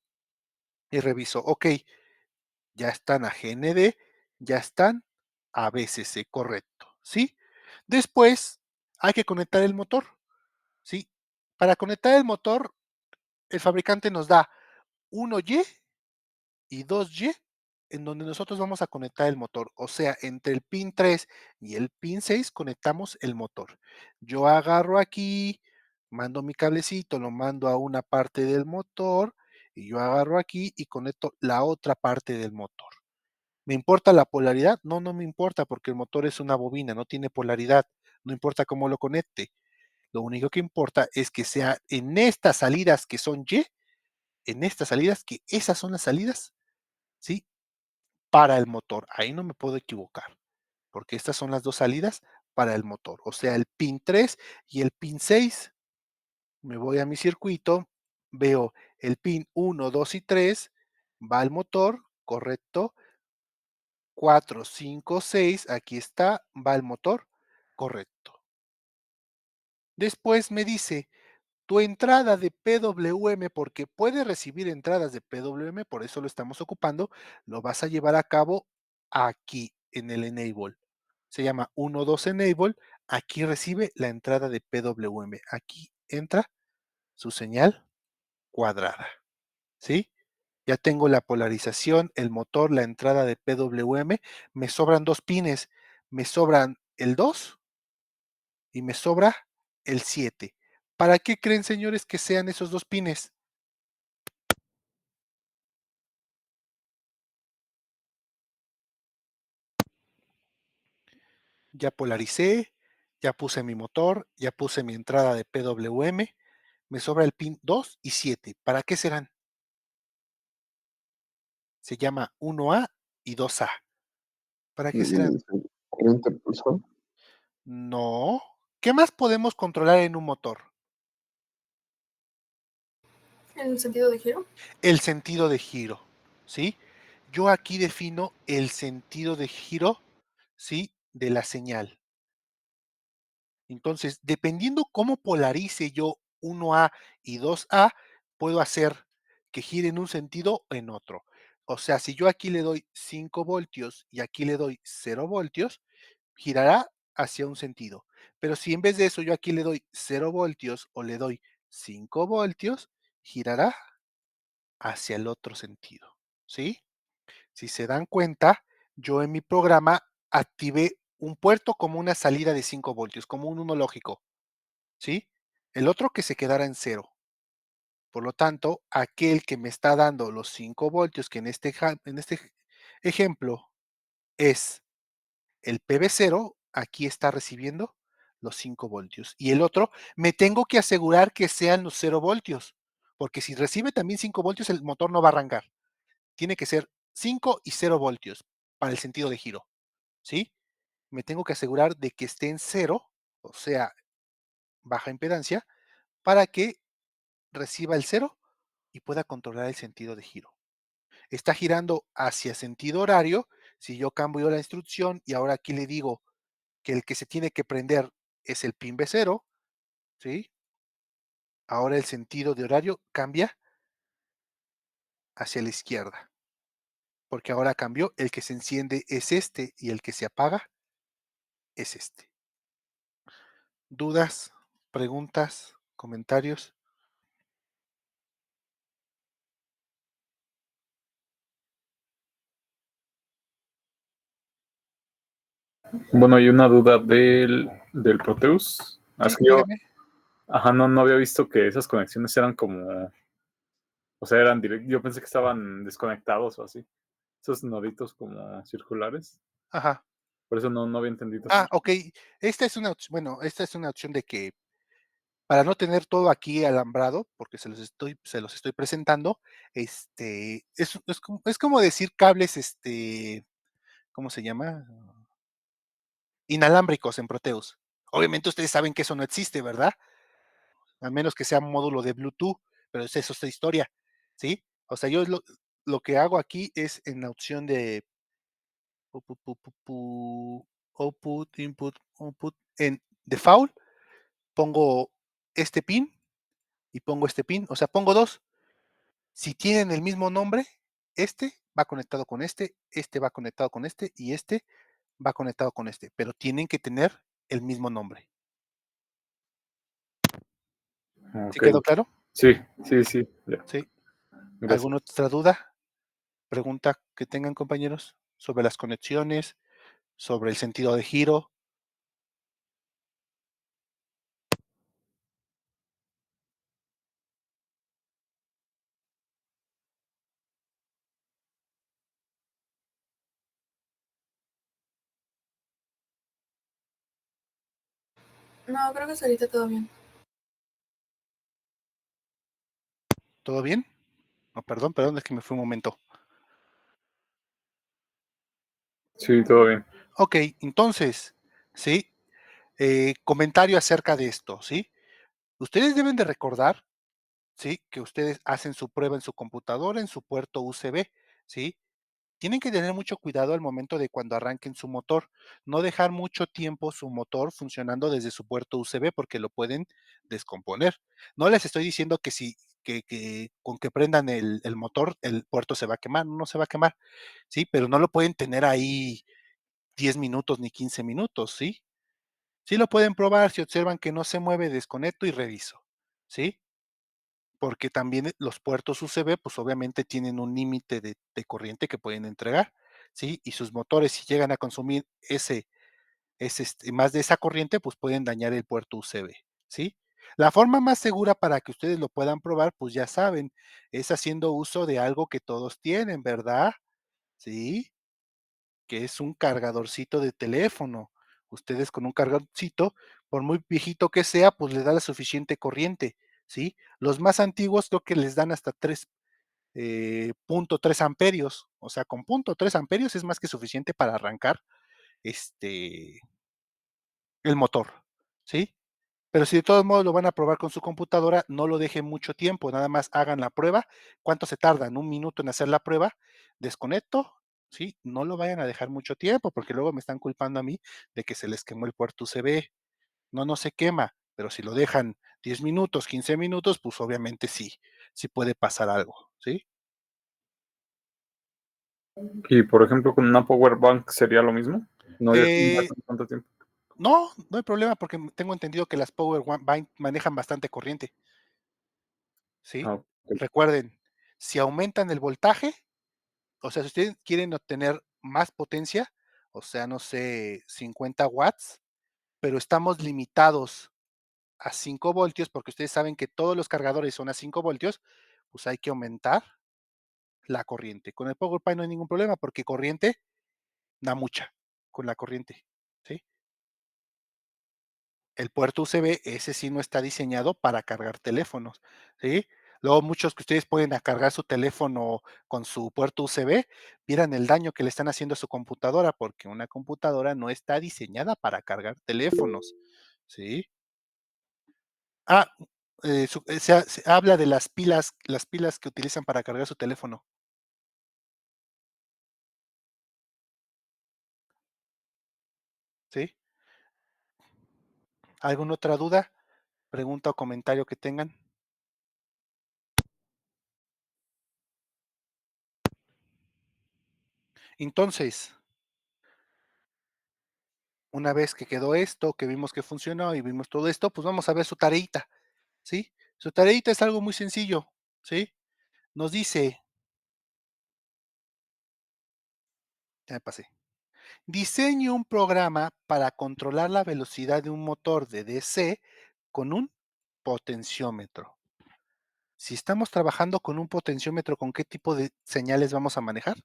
y reviso, ok, ya están a GND, ya están a BCC, correcto, ¿sí? Después hay que conectar el motor, ¿sí? Para conectar el motor, el fabricante nos da 1Y y 2Y en donde nosotros vamos a conectar el motor. O sea, entre el pin 3 y el pin 6 conectamos el motor. Yo agarro aquí, mando mi cablecito, lo mando a una parte del motor y yo agarro aquí y conecto la otra parte del motor. ¿Me importa la polaridad? No, no me importa porque el motor es una bobina, no tiene polaridad. No importa cómo lo conecte. Lo único que importa es que sea en estas salidas que son Y, en estas salidas, que esas son las salidas, ¿sí? Para el motor. Ahí no me puedo equivocar, porque estas son las dos salidas para el motor. O sea, el pin 3 y el pin 6. Me voy a mi circuito, veo el pin 1, 2 y 3, va al motor, correcto. 4, 5, 6, aquí está, va el motor, correcto. Después me dice, tu entrada de PWM, porque puede recibir entradas de PWM, por eso lo estamos ocupando, lo vas a llevar a cabo aquí en el Enable. Se llama 1.2 Enable. Aquí recibe la entrada de PWM. Aquí entra su señal cuadrada. ¿Sí? Ya tengo la polarización, el motor, la entrada de PWM. Me sobran dos pines. Me sobran el 2 y me sobra el 7. ¿Para qué creen, señores, que sean esos dos pines? Ya polaricé, ya puse mi motor, ya puse mi entrada de PWM, me sobra el pin 2 y 7. ¿Para qué serán? Se llama 1A y 2A. ¿Para qué serán? Y corriente pulsada. No. ¿Qué más podemos controlar en un motor? ¿El sentido de giro? El sentido de giro, ¿sí? Yo aquí defino el sentido de giro, ¿sí? De la señal. Entonces, dependiendo cómo polarice yo 1A y 2A, puedo hacer que gire en un sentido o en otro. O sea, si yo aquí le doy 5 voltios y aquí le doy 0 voltios, girará hacia un sentido. Pero si en vez de eso yo aquí le doy 0 voltios o le doy 5 voltios, girará hacia el otro sentido, ¿sí? Si se dan cuenta, yo en mi programa activé un puerto como una salida de 5 voltios, como un uno lógico, ¿sí? El otro que se quedara en cero. Por lo tanto, aquel que me está dando los 5 voltios, que en este ejemplo es el PV0, aquí está recibiendo los 5 voltios. Y el otro, me tengo que asegurar que sean los 0 voltios, porque si recibe también 5 voltios, el motor no va a arrancar. Tiene que ser 5 y 0 voltios para el sentido de giro, ¿sí? Me tengo que asegurar de que esté en cero, o sea, baja impedancia, para que reciba el cero y pueda controlar el sentido de giro. Está girando hacia sentido horario. Si yo cambio la instrucción y ahora aquí le digo que el que se tiene que prender es el pin B0, ¿sí? Ahora el sentido de horario cambia hacia la izquierda, porque ahora cambió, el que se enciende es este y el que se apaga es este. ¿Dudas, preguntas, comentarios? Bueno, hay una duda del Proteus. Sí, Es que yo, dígame. ajá, no había visto que esas conexiones eran como, o sea, eran directos. Yo pensé que estaban desconectados o así. Esos noditos como circulares. Ajá. Por eso no había entendido. Ok. Esta es una opción, bueno, esta es una opción de que para no tener todo aquí alambrado, porque se los estoy presentando, es como decir cables, ¿cómo se llama? Inalámbricos en Proteus. Obviamente ustedes saben que eso no existe, ¿verdad? A menos que sea un módulo de Bluetooth, pero es eso, esta historia, ¿sí? O sea, yo lo que hago aquí es en la opción de output, input, output, en default pongo este pin y pongo este pin, o sea, pongo dos. Si tienen el mismo nombre, este va conectado con este va conectado con este y este va conectado con este, pero tienen que tener el mismo nombre. ¿Sí Ok. quedó claro? Sí. Ya. ¿Sí? Gracias. ¿Alguna otra duda, pregunta que tengan, compañeros, sobre las conexiones, sobre el sentido de giro? No, creo que hasta ahorita todo bien. ¿Todo bien? No, perdón, es que me fue un momento. Sí, todo bien. Ok, entonces, ¿sí? Comentario acerca de esto, ¿sí? Ustedes deben de recordar, ¿sí? Que ustedes hacen su prueba en su computadora, en su puerto USB, ¿sí? Tienen que tener mucho cuidado al momento de cuando arranquen su motor, no dejar mucho tiempo su motor funcionando desde su puerto USB porque lo pueden descomponer. No les estoy diciendo que si que con que prendan el motor, el puerto se va a quemar, no se va a quemar, ¿sí? Pero no lo pueden tener ahí 10 minutos ni 15 minutos, ¿sí? Sí lo pueden probar, si observan que no se mueve, desconecto y reviso, ¿sí? Porque también los puertos USB, pues obviamente tienen un límite de corriente que pueden entregar, ¿sí? Y sus motores, si llegan a consumir más de esa corriente, pues pueden dañar el puerto USB, ¿sí? La forma más segura para que ustedes lo puedan probar, pues ya saben, es haciendo uso de algo que todos tienen, ¿verdad? ¿Sí? Que es un cargadorcito de teléfono. Ustedes con un cargadorcito, por muy viejito que sea, pues les da la suficiente corriente, ¿sí? Los más antiguos creo que les dan hasta 3.3 amperios, o sea, con 0.3 amperios es más que suficiente para arrancar este, el motor, ¿sí? Pero si de todos modos lo van a probar con su computadora, no lo dejen mucho tiempo, nada más hagan la prueba. ¿Cuánto se tardan? Un minuto en hacer la prueba. Desconecto, ¿sí? No lo vayan a dejar mucho tiempo, porque luego me están culpando a mí de que se les quemó el puerto USB. No, no se quema, pero si lo dejan 10 minutos, 15 minutos, pues obviamente sí puede pasar algo, ¿sí? Y por ejemplo, con una power bank sería lo mismo. No, ya Eh, tanto tiempo. no, no hay problema, porque tengo entendido que las Bank manejan bastante corriente, ¿sí? Ah, ok. Recuerden, si aumentan el voltaje, o sea, si ustedes quieren obtener más potencia, o sea, no sé, 50 watts, pero estamos limitados a 5 voltios, porque ustedes saben que todos los cargadores son a 5 voltios, pues hay que aumentar la corriente. Con el PowerPoint no hay ningún problema, porque corriente da mucha con la corriente, ¿sí? El puerto USB, ese sí no está diseñado para cargar teléfonos, ¿sí? Luego muchos que ustedes pueden cargar su teléfono con su puerto USB, vieran el daño que le están haciendo a su computadora, porque una computadora no está diseñada para cargar teléfonos, ¿sí? Ah, se habla de las pilas que utilizan para cargar su teléfono. ¿Sí? ¿Alguna otra duda, pregunta o comentario que tengan? Entonces, una vez que quedó esto, que vimos que funcionó y vimos todo esto, pues vamos a ver su tareita, ¿sí? Su tareita es algo muy sencillo, ¿sí? Nos dice, ya me pasé, diseñe un programa para controlar la velocidad de un motor de DC con un potenciómetro. Si estamos trabajando con un potenciómetro, ¿con qué tipo de señales vamos a manejar?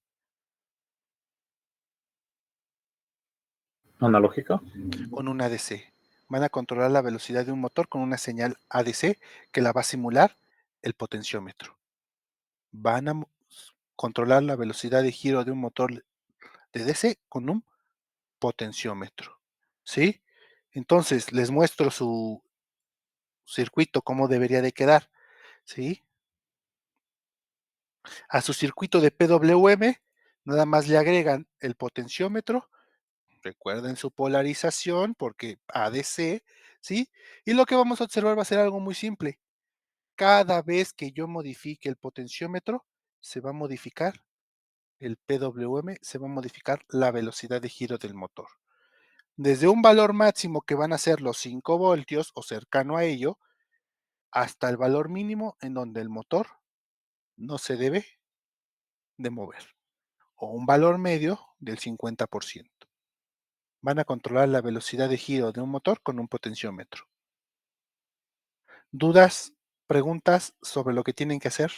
¿Analógica? Con un ADC. Van a controlar la velocidad de un motor con una señal ADC que la va a simular el potenciómetro. Van a controlar la velocidad de giro de un motor de DC con un potenciómetro, ¿sí? Entonces, les muestro su circuito, cómo debería de quedar, ¿sí? A su circuito de PWM, nada más le agregan el potenciómetro, recuerden su polarización, porque ADC, ¿sí? Y lo que vamos a observar va a ser algo muy simple. Cada vez que yo modifique el potenciómetro, se va a modificar el PWM, se va a modificar la velocidad de giro del motor. Desde un valor máximo que van a ser los 5 voltios o cercano a ello, hasta el valor mínimo en donde el motor no se debe de mover, o un valor medio del 50%. Van a controlar la velocidad de giro de un motor con un potenciómetro. ¿Dudas, preguntas sobre lo que tienen que hacer?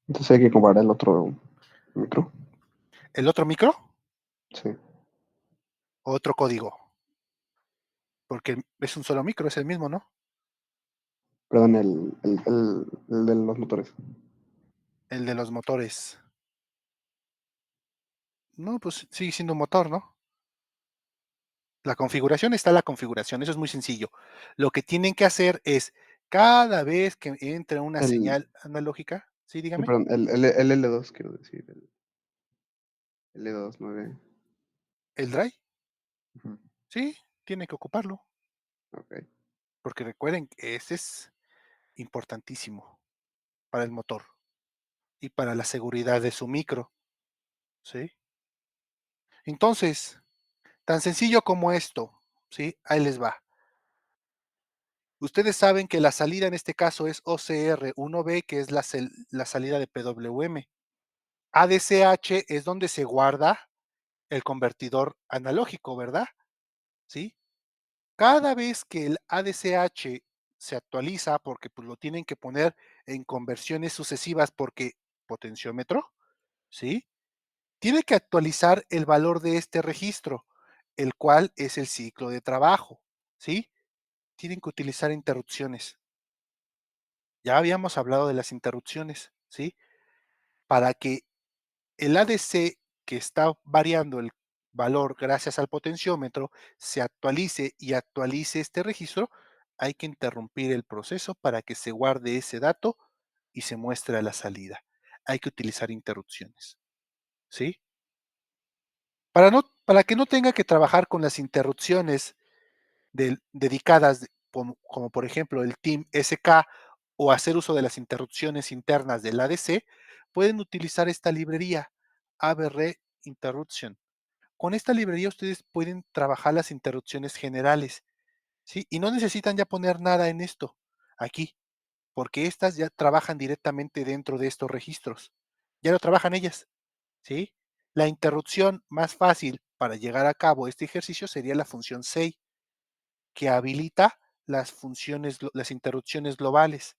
Entonces hay que comparar el otro micro. ¿El otro micro Sí. o otro código? Porque es un solo micro, es el mismo, ¿no? Perdón, el de los motores. El de los motores. No, pues sigue siendo un motor, ¿no? La configuración está la configuración, eso es muy sencillo. Lo que tienen que hacer es, cada vez que entre una El, señal analógica, sí, sí, dígame, perdón, el L2, quiero decir. El L2 9. el drive, Ujú. sí, tiene que ocuparlo, Ok. porque recuerden que ese es importantísimo para el motor y para la seguridad de su micro, ¿sí? Entonces, tan sencillo como esto, ¿sí? Ahí les va. Ustedes saben que la salida en este caso es OCR1B, que es la salida de PWM. ADCH es donde se guarda el convertidor analógico, ¿verdad? ¿Sí? Cada vez que el ADCH se actualiza, porque pues, lo tienen que poner en conversiones sucesivas porque potenciómetro, ¿sí? Tiene que actualizar el valor de este registro, el cual es el ciclo de trabajo, ¿sí? Tienen que utilizar interrupciones. Ya habíamos hablado de las interrupciones, ¿sí? Para que el ADC que está variando el valor gracias al potenciómetro se actualice y actualice este registro, hay que interrumpir el proceso para que se guarde ese dato y se muestre a la salida. Hay que utilizar interrupciones, ¿sí? Para que no tenga que trabajar con las interrupciones dedicadas, como por ejemplo el Team SK, o hacer uso de las interrupciones internas del ADC, pueden utilizar esta librería, ABR Interruption. Con esta librería ustedes pueden trabajar las interrupciones generales, ¿sí? Y no necesitan ya poner nada en esto, aquí, porque estas ya trabajan directamente dentro de estos registros. Ya lo trabajan ellas, ¿sí? La interrupción más fácil para llegar a cabo este ejercicio sería la función SEI, que habilita las interrupciones globales,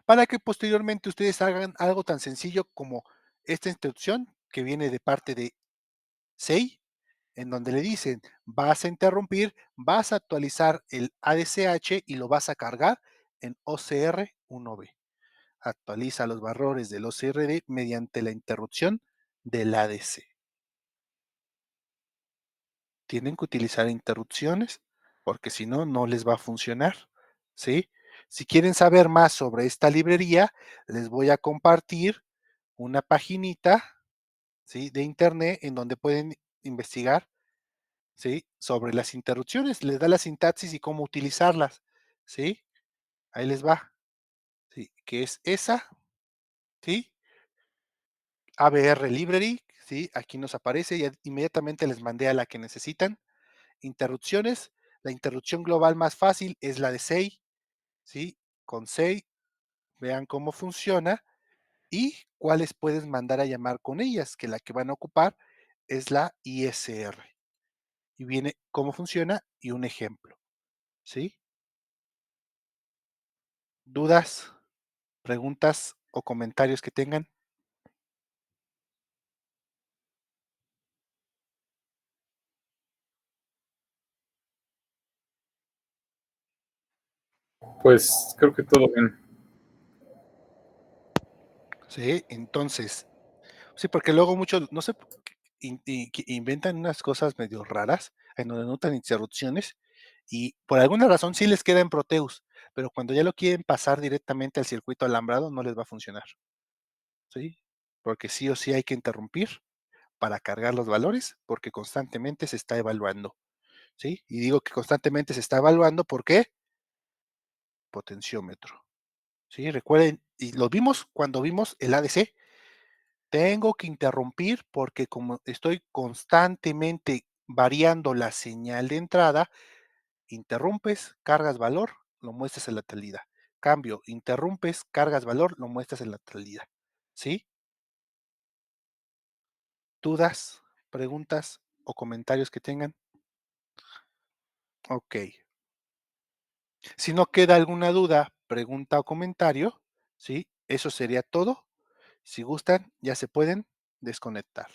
para que posteriormente ustedes hagan algo tan sencillo como esta instrucción que viene de parte de SEI, en donde le dicen, vas a interrumpir, vas a actualizar el ADCH y lo vas a cargar en OCR 1B. Actualiza los valores del OCRD mediante la interrupción del ADC. Tienen que utilizar interrupciones porque si no, no les va a funcionar, ¿sí? Si quieren saber más sobre esta librería, les voy a compartir una paginita, ¿sí?, de internet en donde pueden investigar, ¿sí?, sobre las interrupciones. Les da la sintaxis y cómo utilizarlas, ¿sí? Ahí les va, ¿sí? Que es esa, ¿sí? ABR Library, ¿sí? Aquí nos aparece y inmediatamente les mandé a la que necesitan. Interrupciones. La interrupción global más fácil es la de SEI, ¿sí? Con SEI, vean cómo funciona y cuáles puedes mandar a llamar con ellas, que la que van a ocupar es la ISR. Y viene cómo funciona y un ejemplo, ¿sí? ¿Dudas, preguntas o comentarios que tengan? Pues creo que todo bien. Sí, entonces, sí, porque luego muchos, no sé, que inventan unas cosas medio raras en donde notan interrupciones y por alguna razón sí les queda en Proteus, pero cuando ya lo quieren pasar directamente al circuito alambrado no les va a funcionar, ¿sí? Porque sí o sí hay que interrumpir para cargar los valores porque constantemente se está evaluando, ¿sí? Y digo que constantemente se está evaluando, ¿por qué? Potenciómetro, ¿sí? Recuerden, y lo vimos cuando vimos el ADC. Tengo que interrumpir porque como estoy constantemente variando la señal de entrada, interrumpes, cargas valor, lo muestras en la salida. Cambio, interrumpes, cargas valor, lo muestras en la salida. ¿Sí? ¿Dudas, preguntas o comentarios que tengan? Ok. Si no queda alguna duda, pregunta o comentario, ¿sí? Eso sería todo. Si gustan, ya se pueden desconectar.